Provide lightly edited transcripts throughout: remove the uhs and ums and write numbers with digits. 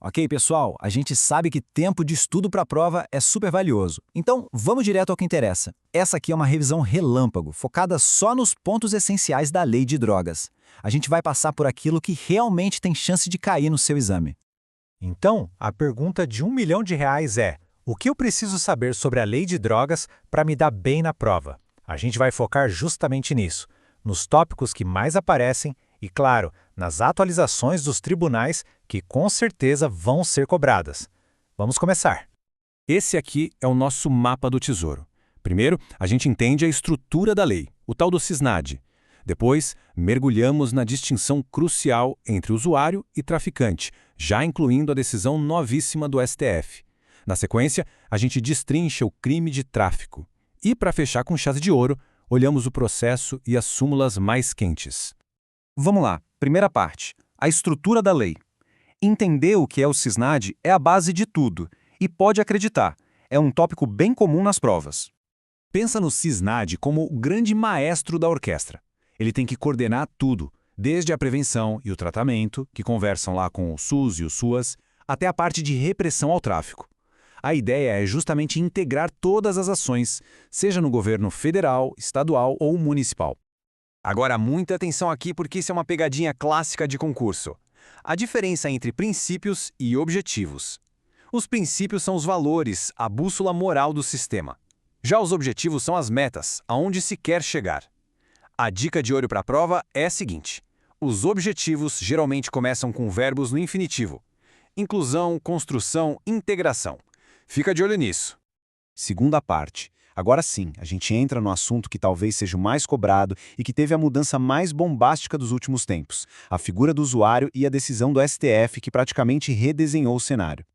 Ok, pessoal, a gente sabe que tempo de estudo para a prova é super valioso. Então, vamos direto ao que interessa. Essa aqui é uma revisão relâmpago, focada só nos pontos essenciais da lei de drogas. A gente vai passar por aquilo que realmente tem chance de cair no seu exame. Então, a pergunta de R$ 1 milhão é: o que eu preciso saber sobre a lei de drogas para me dar bem na prova? A gente vai focar justamente nisso, nos tópicos que mais aparecem e, claro, nas atualizações dos tribunais que com certeza vão ser cobradas. Vamos começar. Esse aqui é o nosso mapa do tesouro. Primeiro, a gente entende a estrutura da lei, o tal do CISNAD. Depois, mergulhamos na distinção crucial entre usuário e traficante, já incluindo a decisão novíssima do STF. Na sequência, a gente destrincha o crime de tráfico. E, para fechar com chave de ouro, olhamos o processo e as súmulas mais quentes. Vamos lá, primeira parte, a estrutura da lei. Entender o que é o CISNAD é a base de tudo, e pode acreditar, é um tópico bem comum nas provas. Pensa no CISNAD como o grande maestro da orquestra. Ele tem que coordenar tudo, desde a prevenção e o tratamento, que conversam lá com o SUS e o SUAS, até a parte de repressão ao tráfico. A ideia é justamente integrar todas as ações, seja no governo federal, estadual ou municipal. Agora, muita atenção aqui porque isso é uma pegadinha clássica de concurso. A diferença entre princípios e objetivos. Os princípios são os valores, a bússola moral do sistema. Já os objetivos são as metas, aonde se quer chegar. A dica de ouro para a prova é a seguinte: os objetivos geralmente começam com verbos no infinitivo. Inclusão, construção, integração. Fica de olho nisso. Segunda parte. Agora sim, a gente entra no assunto que talvez seja o mais cobrado e que teve a mudança mais bombástica dos últimos tempos, a figura do usuário e a decisão do STF que praticamente redesenhou o cenário.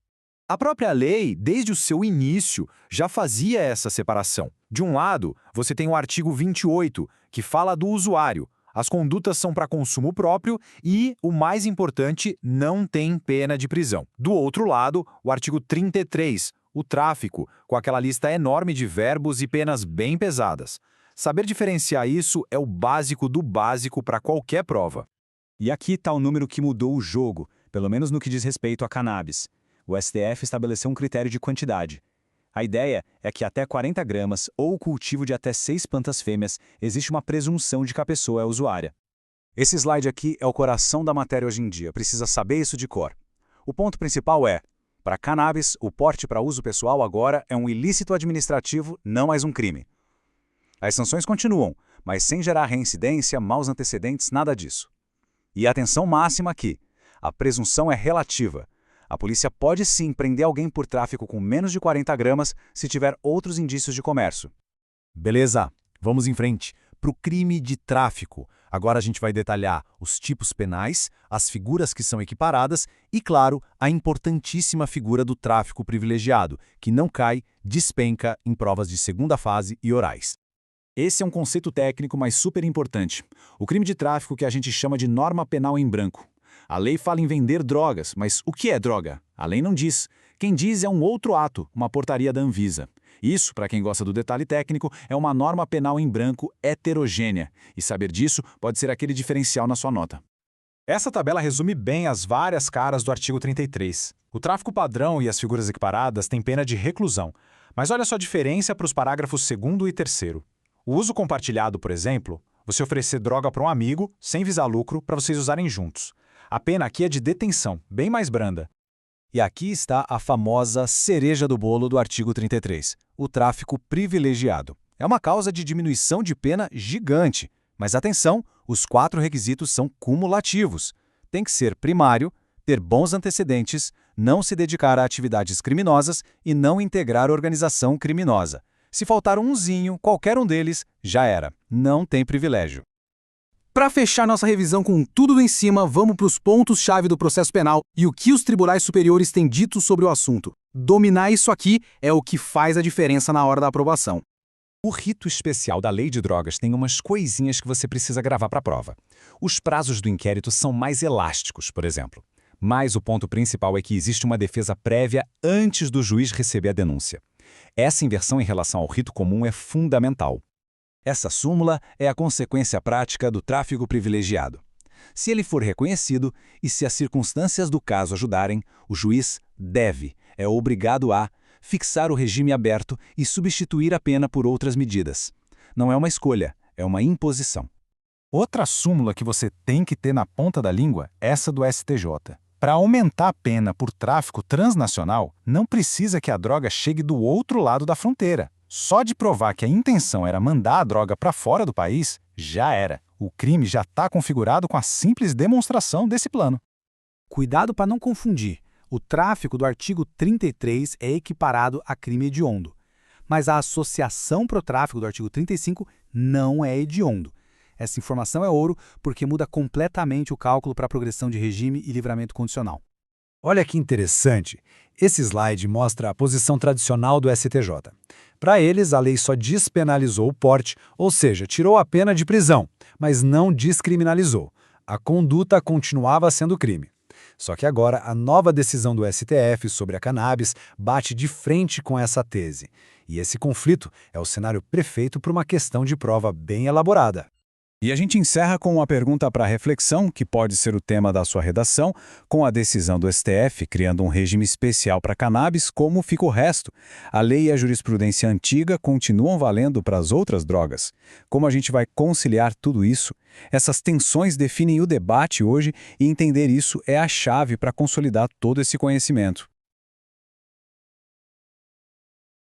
A própria lei, desde o seu início, já fazia essa separação. De um lado, você tem o artigo 28, que fala do usuário. As condutas são para consumo próprio e, o mais importante, não tem pena de prisão. Do outro lado, o artigo 33, o tráfico, com aquela lista enorme de verbos e penas bem pesadas. Saber diferenciar isso é o básico do básico para qualquer prova. E aqui está o número que mudou o jogo, pelo menos no que diz respeito a cannabis. O STF estabeleceu um critério de quantidade. A ideia é que até 40 gramas ou o cultivo de até 6 plantas fêmeas existe uma presunção de que a pessoa é usuária. Esse slide aqui é o coração da matéria hoje em dia, precisa saber isso de cor. O ponto principal é: para cannabis, o porte para uso pessoal agora é um ilícito administrativo, não mais um crime. As sanções continuam, mas sem gerar reincidência, maus antecedentes, nada disso. E atenção máxima aqui: a presunção é relativa. A polícia pode sim prender alguém por tráfico com menos de 40 gramas se tiver outros indícios de comércio. Beleza, vamos em frente. Para o crime de tráfico, agora a gente vai detalhar os tipos penais, as figuras que são equiparadas e, claro, a importantíssima figura do tráfico privilegiado, que não cai, despenca em provas de segunda fase e orais. Esse é um conceito técnico, mas super importante. O crime de tráfico que a gente chama de norma penal em branco. A lei fala em vender drogas, mas o que é droga? A lei não diz. Quem diz é um outro ato, uma portaria da Anvisa. Isso, para quem gosta do detalhe técnico, é uma norma penal em branco heterogênea. E saber disso pode ser aquele diferencial na sua nota. Essa tabela resume bem as várias caras do artigo 33. O tráfico padrão e as figuras equiparadas têm pena de reclusão. Mas olha só a diferença para os parágrafos 2º e 3º. O uso compartilhado, por exemplo, você oferecer droga para um amigo, sem visar lucro, para vocês usarem juntos. A pena aqui é de detenção, bem mais branda. E aqui está a famosa cereja do bolo do artigo 33, o tráfico privilegiado. É uma causa de diminuição de pena gigante. Mas atenção, os 4 requisitos são cumulativos. Tem que ser primário, ter bons antecedentes, não se dedicar a atividades criminosas e não integrar organização criminosa. Se faltar umzinho, qualquer um deles, já era. Não tem privilégio. Para fechar nossa revisão com tudo em cima, vamos para os pontos-chave do processo penal e o que os tribunais superiores têm dito sobre o assunto. Dominar isso aqui é o que faz a diferença na hora da aprovação. O rito especial da lei de drogas tem umas coisinhas que você precisa gravar para a prova. Os prazos do inquérito são mais elásticos, por exemplo. Mas o ponto principal é que existe uma defesa prévia antes do juiz receber a denúncia. Essa inversão em relação ao rito comum é fundamental. Essa súmula é a consequência prática do tráfico privilegiado. Se ele for reconhecido e se as circunstâncias do caso ajudarem, o juiz é obrigado a fixar o regime aberto e substituir a pena por outras medidas. Não é uma escolha, é uma imposição. Outra súmula que você tem que ter na ponta da língua é essa do STJ. Para aumentar a pena por tráfico transnacional, não precisa que a droga chegue do outro lado da fronteira. Só de provar que a intenção era mandar a droga para fora do país, já era. O crime já está configurado com a simples demonstração desse plano. Cuidado para não confundir. O tráfico do artigo 33 é equiparado a crime hediondo, mas a associação pro tráfico do artigo 35 não é hediondo. Essa informação é ouro porque muda completamente o cálculo para a progressão de regime e livramento condicional. Olha que interessante. Esse slide mostra a posição tradicional do STJ. Para eles, a lei só despenalizou o porte, ou seja, tirou a pena de prisão, mas não descriminalizou. A conduta continuava sendo crime. Só que agora a nova decisão do STF sobre a cannabis bate de frente com essa tese. E esse conflito é o cenário perfeito para uma questão de prova bem elaborada. E a gente encerra com uma pergunta para reflexão, que pode ser o tema da sua redação, com a decisão do STF criando um regime especial para cannabis, como fica o resto? A lei e a jurisprudência antiga continuam valendo para as outras drogas. Como a gente vai conciliar tudo isso? Essas tensões definem o debate hoje e entender isso é a chave para consolidar todo esse conhecimento.